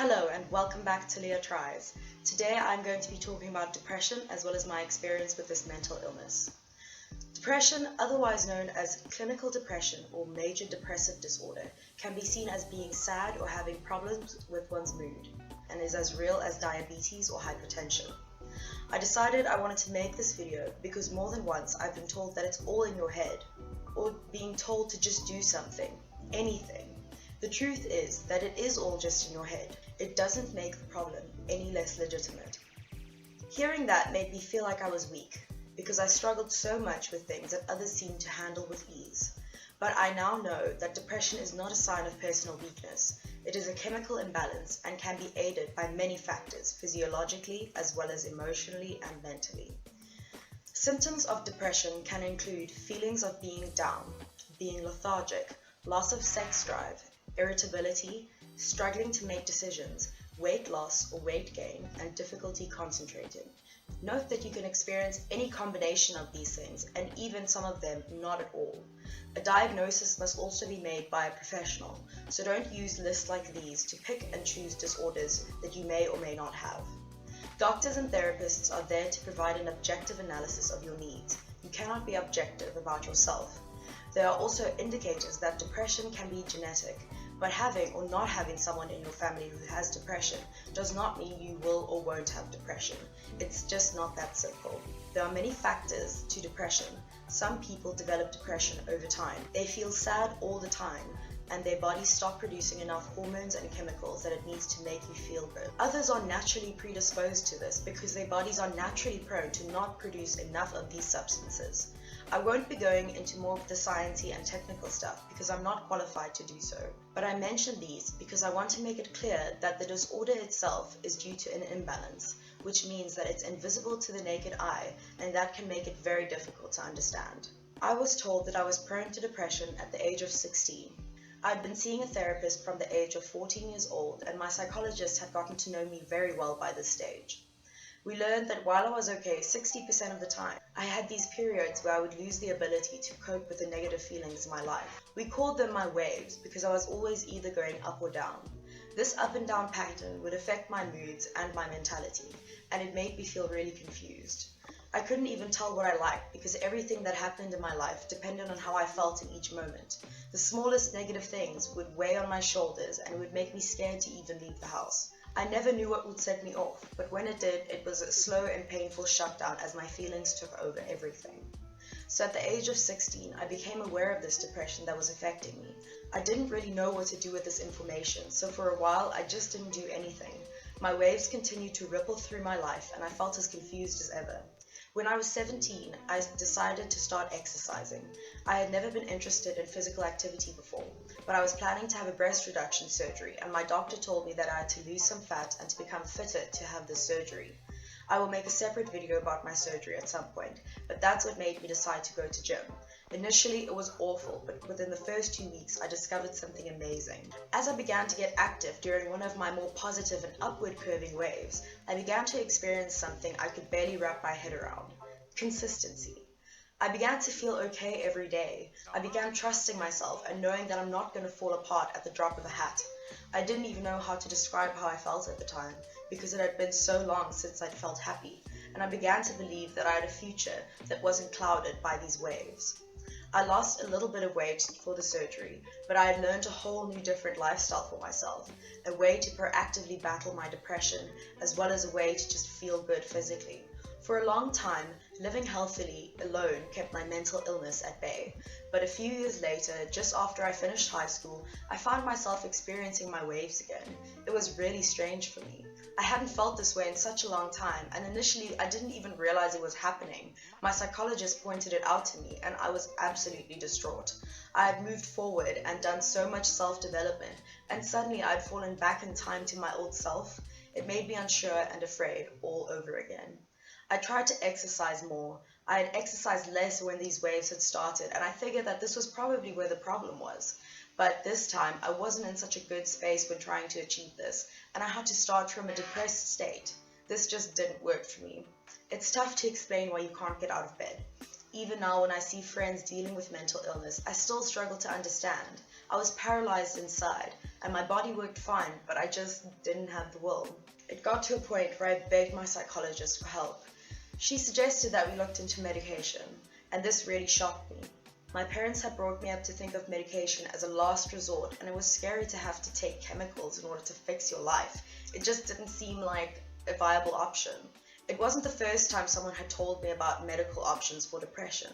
Hello and welcome back to Leah Tries. Today I'm going to be talking about depression as well as my experience with this mental illness. Depression, otherwise known as clinical depression or major depressive disorder, can be seen as being sad or having problems with one's mood and is as real as diabetes or hypertension. I decided I wanted to make this video because more than once I've been told that it's all in your head or being told to just do something, anything. The truth is that it is all just in your head. It doesn't make the problem any less legitimate. Hearing that made me feel like I was weak, because I struggled so much with things that others seemed to handle with ease. But I now know that depression is not a sign of personal weakness. It is a chemical imbalance and can be aided by many factors, physiologically as well as emotionally and mentally. Symptoms of depression can include feelings of being down, being lethargic, loss of sex drive, irritability, struggling to make decisions, weight loss or weight gain, and difficulty concentrating. Note that you can experience any combination of these things, and even some of them not at all. A diagnosis must also be made by a professional, so don't use lists like these to pick and choose disorders that you may or may not have. Doctors and therapists are there to provide an objective analysis of your needs. You cannot be objective about yourself. There are also indicators that depression can be genetic, but having or not having someone in your family who has depression does not mean you will or won't have depression. It's just not that simple. There are many factors to depression. Some people develop depression over time. They feel sad all the time, and their bodies stop producing enough hormones and chemicals that it needs to make you feel good. Others are naturally predisposed to this because their bodies are naturally prone to not produce enough of these substances. I won't be going into more of the sciencey and technical stuff because I'm not qualified to do so, but I mention these because I want to make it clear that the disorder itself is due to an imbalance, which means that it's invisible to the naked eye, and that can make it very difficult to understand. I was told that I was prone to depression at the age of 16. I'd been seeing a therapist from the age of 14 years old, and my psychologist had gotten to know me very well by this stage. We learned that while I was okay 60% of the time, I had these periods where I would lose the ability to cope with the negative feelings in my life. We called them my waves because I was always either going up or down. This up and down pattern would affect my moods and my mentality, and it made me feel really confused. I couldn't even tell what I liked because everything that happened in my life depended on how I felt in each moment. The smallest negative things would weigh on my shoulders and it would make me scared to even leave the house. I never knew what would set me off, but when it did, it was a slow and painful shutdown as my feelings took over everything. So at the age of 16, I became aware of this depression that was affecting me. I didn't really know what to do with this information, so for a while I just didn't do anything. My waves continued to ripple through my life and I felt as confused as ever. When I was 17, I decided to start exercising. I had never been interested in physical activity before, but I was planning to have a breast reduction surgery, and my doctor told me that I had to lose some fat and to become fitter to have this surgery. I will make a separate video about my surgery at some point, but that's what made me decide to go to gym. Initially, it was awful, but within the first 2 weeks, I discovered something amazing. As I began to get active during one of my more positive and upward curving waves, I began to experience something I could barely wrap my head around: consistency. I began to feel okay every day. I began trusting myself and knowing that I'm not going to fall apart at the drop of a hat. I didn't even know how to describe how I felt at the time because it had been so long since I'd felt happy, and I began to believe that I had a future that wasn't clouded by these waves. I lost a little bit of weight for the surgery, but I had learned a whole new different lifestyle for myself, a way to proactively battle my depression, as well as a way to just feel good physically. For a long time, living healthily alone kept my mental illness at bay, but a few years later, just after I finished high school, I found myself experiencing my waves again. It was really strange for me. I hadn't felt this way in such a long time, and initially I didn't even realize it was happening. My psychologist pointed it out to me, and I was absolutely distraught. I had moved forward and done so much self-development, and suddenly I had fallen back in time to my old self. It made me unsure and afraid all over again. I tried to exercise more. I had exercised less when these waves had started, and I figured that this was probably where the problem was. But this time, I wasn't in such a good space when trying to achieve this, and I had to start from a depressed state. This just didn't work for me. It's tough to explain why you can't get out of bed. Even now, when I see friends dealing with mental illness, I still struggle to understand. I was paralyzed inside, and my body worked fine, but I just didn't have the will. It got to a point where I begged my psychologist for help. She suggested that we looked into medication, and this really shocked me. My parents had brought me up to think of medication as a last resort, and it was scary to have to take chemicals in order to fix your life. It just didn't seem like a viable option. It wasn't the first time someone had told me about medical options for depression,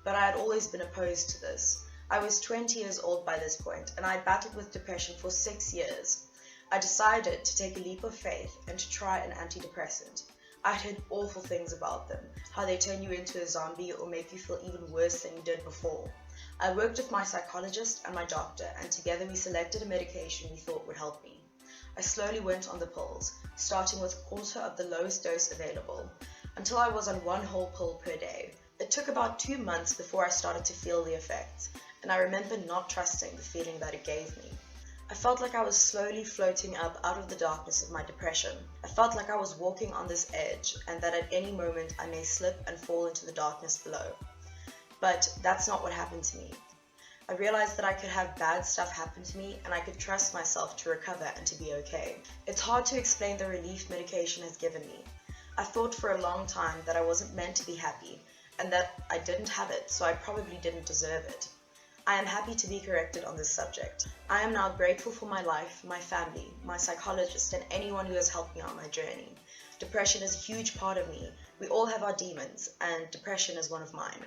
but I had always been opposed to this. I was 20 years old by this point, and I had battled with depression for 6 years. I decided to take a leap of faith and to try an antidepressant. I had heard awful things about them, how they turn you into a zombie or make you feel even worse than you did before. I worked with my psychologist and my doctor, and together we selected a medication we thought would help me. I slowly went on the pills, starting with a quarter of the lowest dose available, until I was on one whole pill per day. It took about 2 months before I started to feel the effects, and I remember not trusting the feeling that it gave me. I felt like I was slowly floating up out of the darkness of my depression. I felt like I was walking on this edge, and that at any moment I may slip and fall into the darkness below. But that's not what happened to me. I realized that I could have bad stuff happen to me, and I could trust myself to recover and to be okay. It's hard to explain the relief medication has given me. I thought for a long time that I wasn't meant to be happy, and that I didn't have it, so I probably didn't deserve it. I am happy to be corrected on this subject. I am now grateful for my life, my family, my psychologist, and anyone who has helped me on my journey. Depression is a huge part of me. We all have our demons, and depression is one of mine.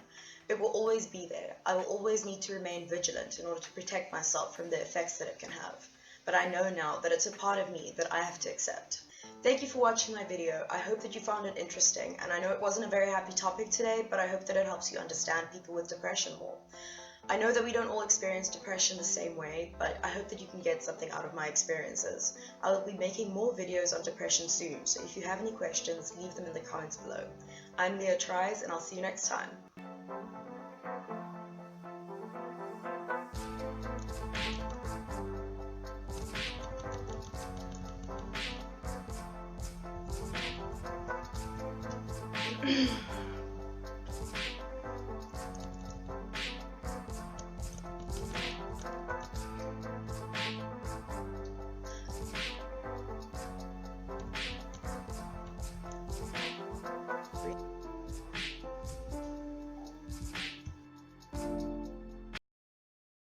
It will always be there. I will always need to remain vigilant in order to protect myself from the effects that it can have. But I know now that it's a part of me that I have to accept. Thank you for watching my video. I hope that you found it interesting, and I know it wasn't a very happy topic today, but I hope that it helps you understand people with depression more. I know that we don't all experience depression the same way, but I hope that you can get something out of my experiences. I will be making more videos on depression soon, so if you have any questions, leave them in the comments below. I'm Leah Tries, and I'll see you next time.